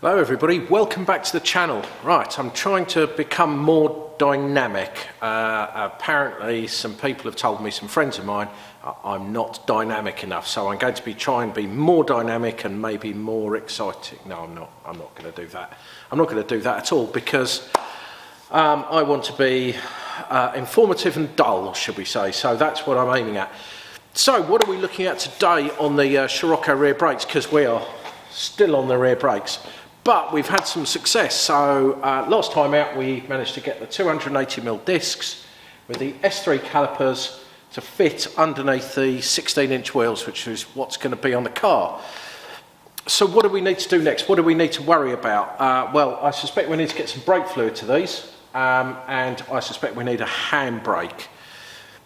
Hello everybody, welcome back to the channel. Right, I'm trying to become more dynamic. Apparently some people have told me, some friends of mine, I'm not dynamic enough, so I'm going to be trying to be more dynamic and maybe more exciting. No, I'm not going to do that. I'm not going to do that at all because I want to be informative and dull, should we say, so that's what I'm aiming at. So what are we looking at today on the Scirocco rear brakes, because we are still on the rear brakes. But we've had some success. So last time out we managed to get the 280mm discs with the S3 calipers to fit underneath the 16-inch wheels, which is what's going to be on the car. So what do we need to do next? What do we need to worry about? Well, I suspect we need to get some brake fluid to these, and I suspect we need a handbrake.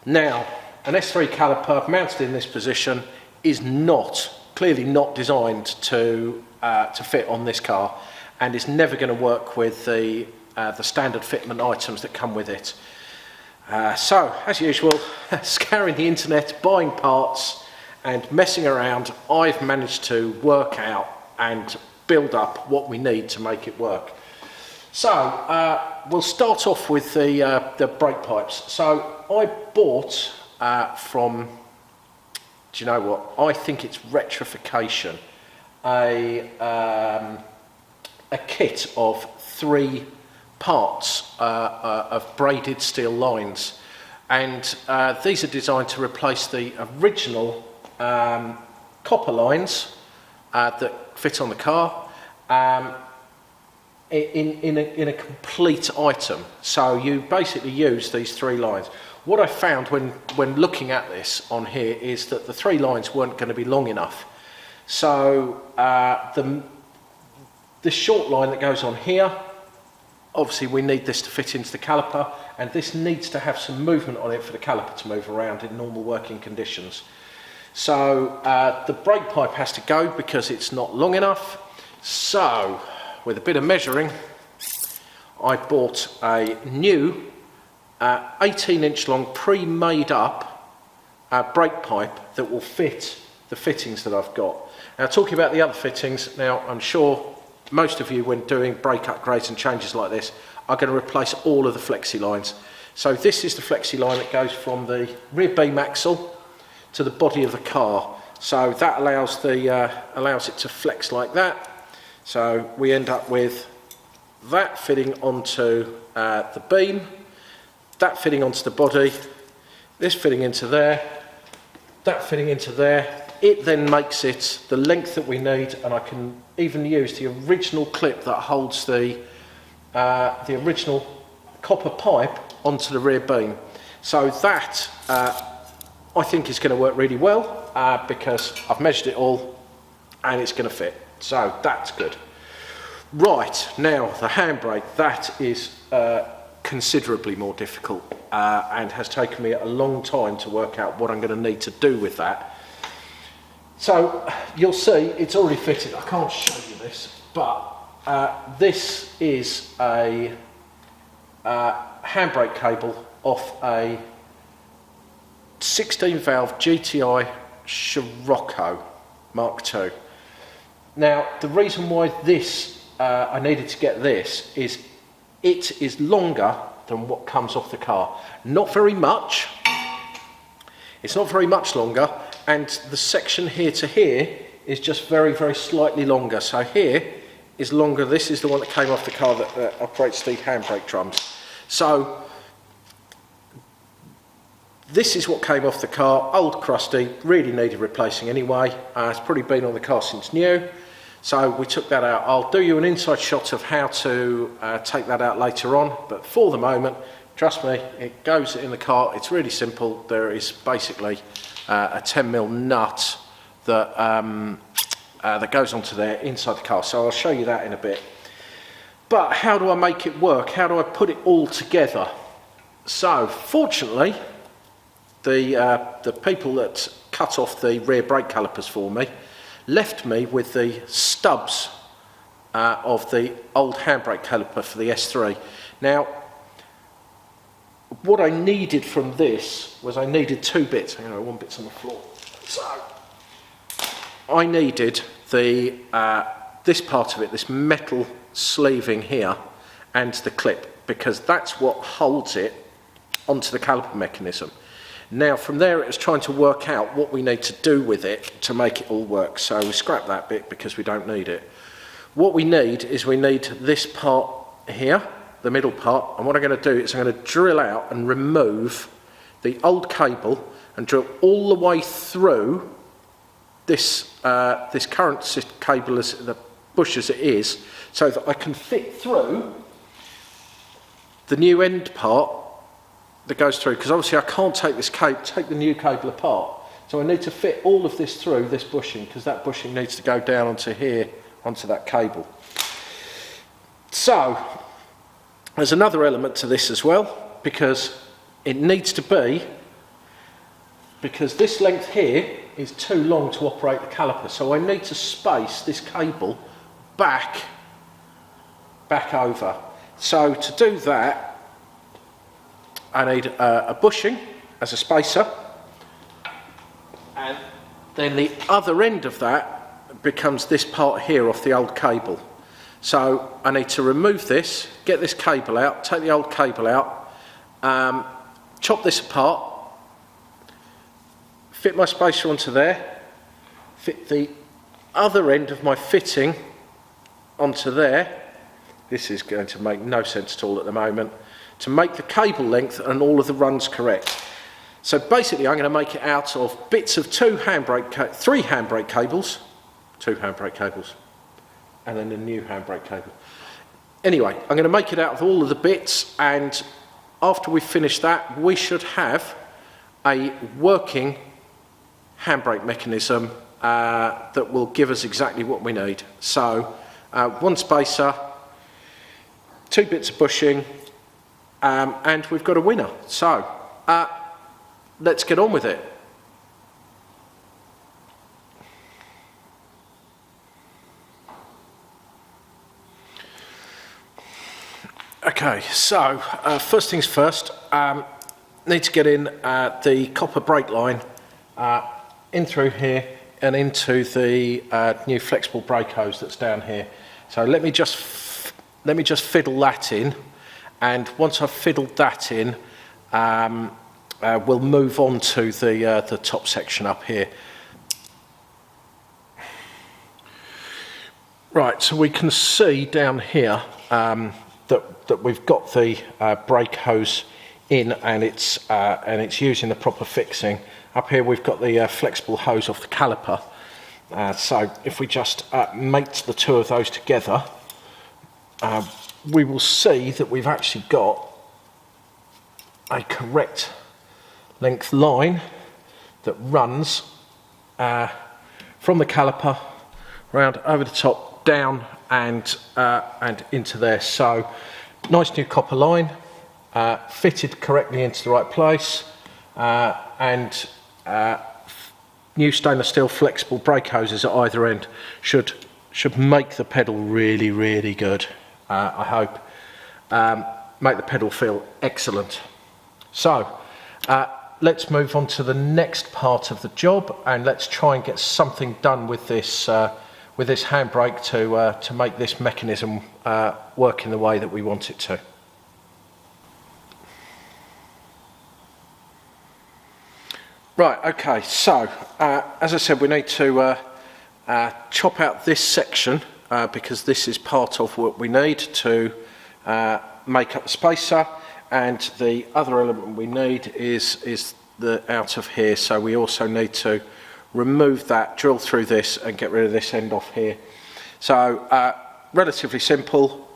Now, an S3 caliper mounted in this position is clearly not designed to fit on this car, and is never going to work with the standard fitment items that come with it. So, as usual, scouring the internet, buying parts and messing around, I've managed to work out and build up what we need to make it work. So, we'll start off with the brake pipes. So, I bought from, do you know what, I think it's Retrification, a kit of 3 parts of braided steel lines, and these are designed to replace the original copper lines that fit on the car in a complete item. So you basically use these 3 lines. What I found when looking at this on here is that the 3 lines weren't going to be long enough. So the short line that goes on here, obviously we need this to fit into the caliper, and this needs to have some movement on it for the caliper to move around in normal working conditions. So the brake pipe has to go because it's not long enough. So with a bit of measuring, I bought a new 18-inch long pre-made up brake pipe that will fit the fittings that I've got. Now, talking about the other fittings, now I'm sure most of you, when doing brake upgrades and changes like this, are going to replace all of the flexi lines. So this is the flexi line that goes from the rear beam axle to the body of the car. So that allows it to flex like that. So we end up with that fitting onto the beam, that fitting onto the body, this fitting into there, that fitting into there. It then makes it the length that we need, and I can even use the original clip that holds the original copper pipe onto the rear beam. So that I think is going to work really well because I've measured it all and it's going to fit. So that's good. Right, now the handbrake, that is considerably more difficult and has taken me a long time to work out what I'm going to need to do with that. So you'll see it's already fitted. I can't show you this, but this is a handbrake cable off a 16 valve GTI Scirocco Mark II. Now the reason why this I needed to get this is it is longer than what comes off the car. Not very much. It's not very much longer, and the section here to here is just very, very slightly longer. So here is longer. This is the one that came off the car that operates the handbrake drums. So this is what came off the car, old crusty, really needed replacing anyway. It's probably been on the car since new. So we took that out. I'll do you an inside shot of how to take that out later on, but for the moment, trust me, it goes in the car. It's really simple. There is basically a 10mm nut that goes onto there inside the car. So I'll show you that in a bit. But how do I make it work? How do I put it all together? So fortunately, the people that cut off the rear brake calipers for me left me with the stubs of the old handbrake caliper for the S3. Now, what I needed from this was I needed 2 bits. Hang on, 1 bit's on the floor. So I needed the this part of it, this metal sleeving here, and the clip, because that's what holds it onto the caliper mechanism. Now from there it's trying to work out what we need to do with it to make it all work. So we scrap that bit because we don't need it. What we need is we need this part here, the middle part, and what I'm going to do is I'm going to drill out and remove the old cable and drill all the way through this this current cable, as the bush as it is, so that I can fit through the new end part that goes through, because obviously I can't take the new cable apart, so I need to fit all of this through this bushing, because that bushing needs to go down onto here, onto that cable. So there's another element to this as well, because it needs to be, because this length here is too long to operate the caliper, so I need to space this cable back over. So to do that, I need a bushing as a spacer, and then the other end of that becomes this part here off the old cable. So I need to remove this, get this cable out, take the old cable out, chop this apart, fit my spacer onto there, fit the other end of my fitting onto there. This is going to make no sense at all at the moment, to make the cable length and all of the runs correct. So basically I'm going to make it out of bits of three handbrake cables, and then a new handbrake cable. Anyway, I'm going to make it out of all of the bits, and after we finish that, we should have a working handbrake mechanism that will give us exactly what we need. So one spacer, 2 bits of bushing, and we've got a winner. So let's get on with it. Okay, so first things first, need to get in the copper brake line in through here and into the new flexible brake hose that's down here. So let me just fiddle that in, and once I've fiddled that in, we'll move on to the top section up here. Right, so we can see down here that we've got the brake hose in, and it's using the proper fixing. Up here we've got the flexible hose off the caliper. So if we just mate the two of those together, we will see that we've actually got a correct length line that runs from the caliper round over the top, down and into there. So nice new copper line, fitted correctly into the right place, and new stainless steel flexible brake hoses at either end should make the pedal really, really good. I hope make the pedal feel excellent. So let's move on to the next part of the job, and let's try and get something done with this handbrake to make this mechanism work in the way that we want it to. Right, okay, so as I said, we need to chop out this section because this is part of what we need to make up the spacer, and the other element we need is the out of here. So we also need to remove that, drill through this and get rid of this end off here. So relatively simple.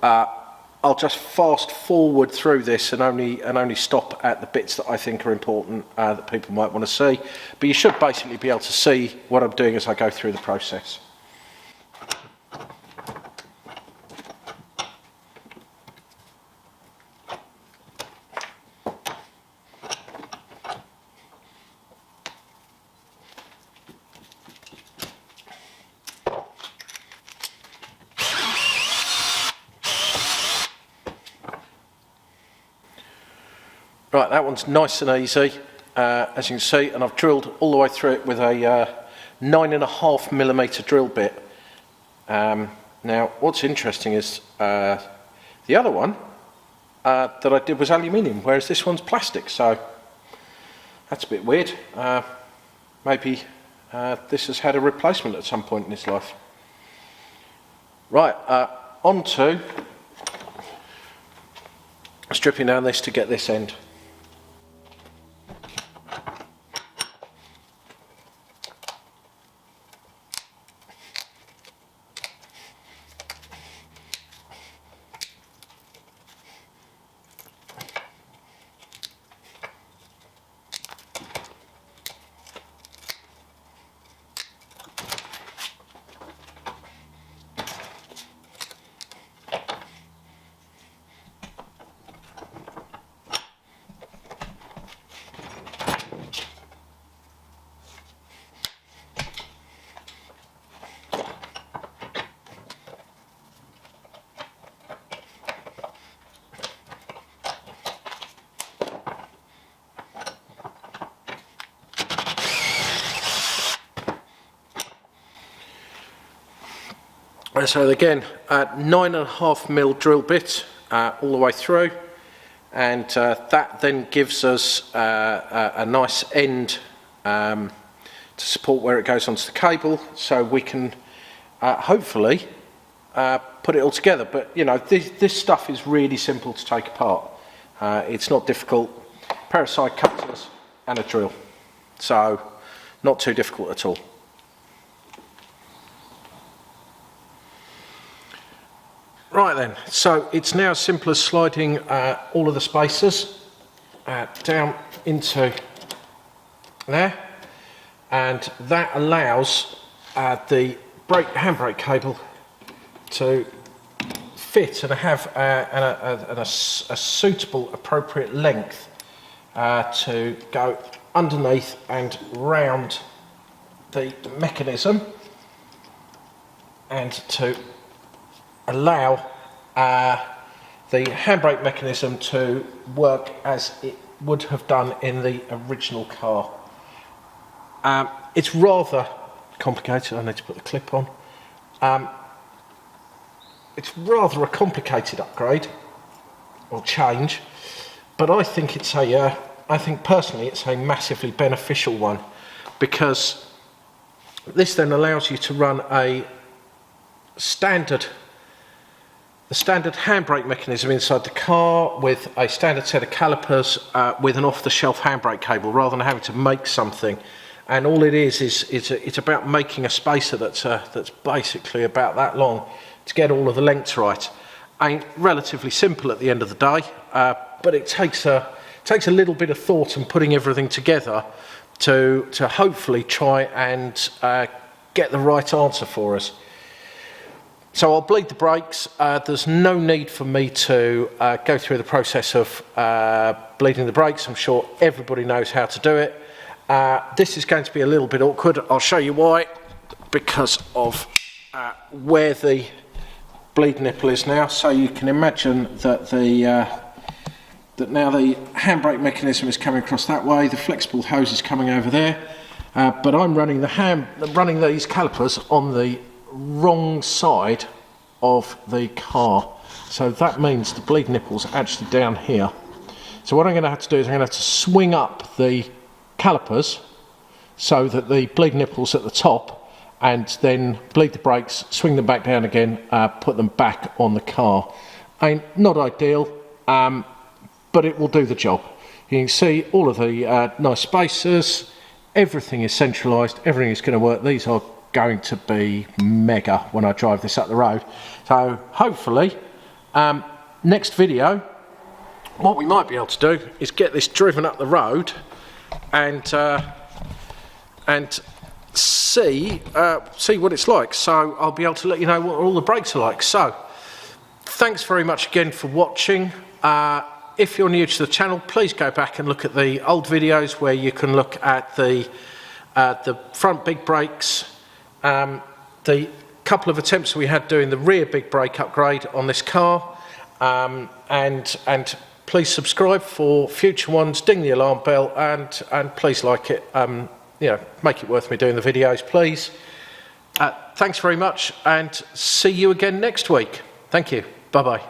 I'll just fast forward through this and only stop at the bits that I think are important that people might want to see. But you should basically be able to see what I'm doing as I go through the process. Right, that one's nice and easy, as you can see, and I've drilled all the way through it with a 9.5mm drill bit. Now what's interesting is the other one that I did was aluminium, whereas this one's plastic, so that's a bit weird. Maybe this has had a replacement at some point in its life. Right, on to stripping down this to get this end. So again, 9.5mm drill bit all the way through, and that then gives us a nice end to support where it goes onto the cable, so we can hopefully put it all together. But you know, this stuff is really simple to take apart. It's not difficult. A pair of side cutters and a drill, so not too difficult at all. Right then, so it's now as simple as sliding all of the spacers down into there, and that allows the handbrake cable to fit and have a suitable, appropriate length to go underneath and round the mechanism, and to allow the handbrake mechanism to work as it would have done in the original car. It's rather complicated. I need to put the clip on. It's rather a complicated upgrade or change, but I think it's I think personally it's a massively beneficial one, because this then allows you to run the standard handbrake mechanism inside the car with a standard set of calipers with an off-the-shelf handbrake cable, rather than having to make something. And all it is it's about making a spacer that's basically about that long to get all of the lengths right. Ain't relatively simple at the end of the day, but it takes a little bit of thought and putting everything together to hopefully try and get the right answer for us. So I'll bleed the brakes. There's no need for me to go through the process of bleeding the brakes. I'm sure everybody knows how to do it. This is going to be a little bit awkward. I'll show you why. Because of where the bleed nipple is now. So you can imagine that that now the handbrake mechanism is coming across that way. The flexible hose is coming over there. But I'm running these calipers on the wrong side of the car, so that means the bleed nipple's actually down here. So what I'm going to have to do is I'm going to have to swing up the calipers so that the bleed nipple's at the top, and then bleed the brakes, swing them back down again, put them back on the car. Not ideal, but it will do the job. You can see all of the nice spacers, everything is centralised, everything is going to work. These are going to be mega when I drive this up the road. So hopefully next video what we might be able to do is get this driven up the road and see what it's like. So I'll be able to let you know what all the brakes are like. So thanks very much again for watching. If you're new to the channel, please go back and look at the old videos where you can look at the front big brakes, the couple of attempts we had doing the rear big brake upgrade on this car, and please subscribe for future ones, ding the alarm bell, and please like it, you know, make it worth me doing the videos, please. Thanks very much, and see you again next week. Thank you. Bye-bye.